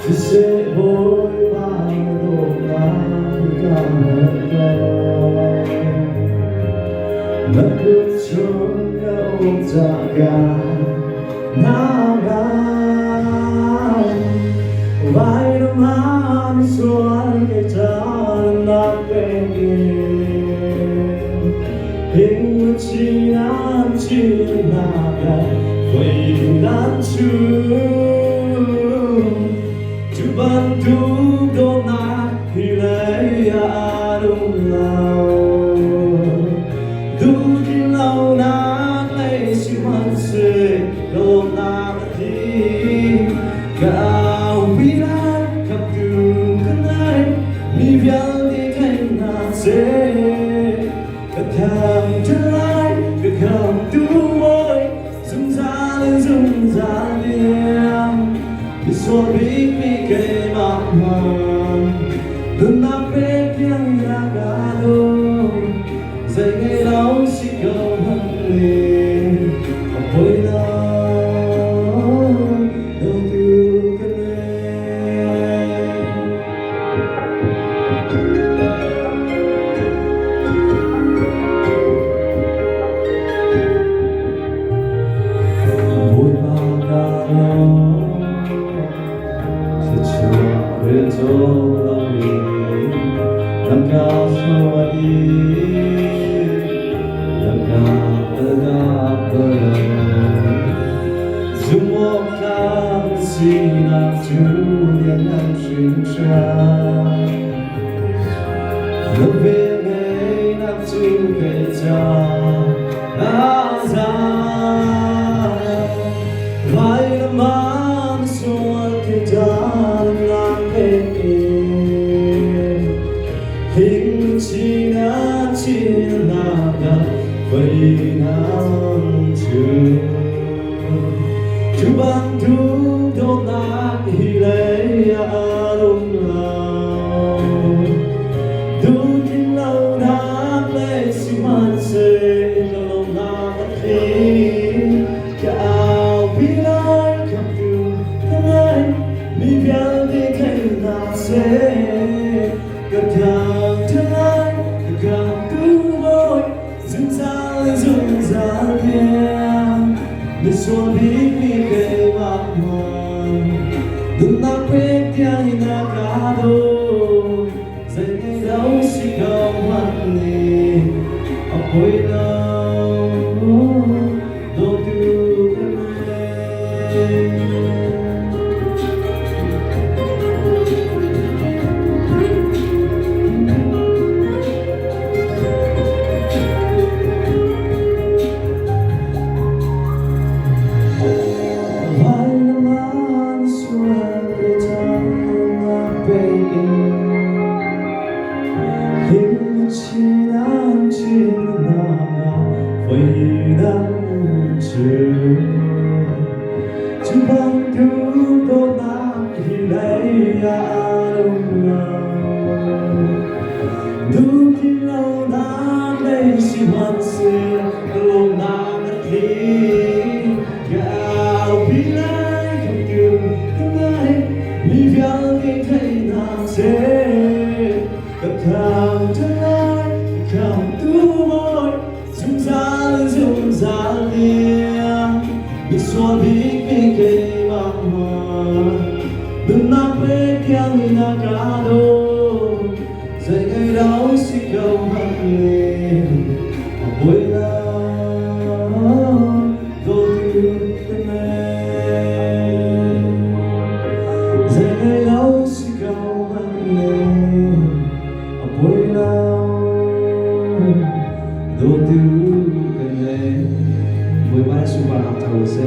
Thì sẽ vội vàng đổ ngang cảm ơn Mất bước trốn đâu ra cả naga Vai naman suan kita na pengen Hingga cinaga Vậy dan bantu dona hilaya adung lao Du di lao na lấy si man se do na ti Kau bilang kap tu kanai mi biang di kai na se Kadang jelai kadang tu boy Zum za liang Bisa bikin kemakan Dan apa yang agado Saya ngelau si kau hangin Apoy na Nunggu Apoy magalaw Bertolong langkah suami langkah tegak berlawan semua kan sinar yang cinta lebih enak juga azab baik teman semua kita Cina vậy nam chưa bantu dona hilaya adung lao Du kinh lâu đã lấy si man se lo na thi Kau bilai kap tu kanai mi biang di kai na se Kadang jelai kadang tu boy Zum za liang Bisa bikin kemakan Dan apa yang agado Saya ngelau si kau hangin Apoy na Vậy đang chưa Chúng bantu dona hilaya adung lao Du kinh lâu na lấy si man se lo na thi Kau bilai kap tu kanai mi biang di kai na se Kadang jelai kadang tu boy Zum za liang Bisa bikin kemakan Dan apa yang agado Saya ngelau si kau hangin Apoy na Kau tu kanai Saya ngelau si kau hangin Apoy na Kau tu Với bác sư bà học thầu sẽ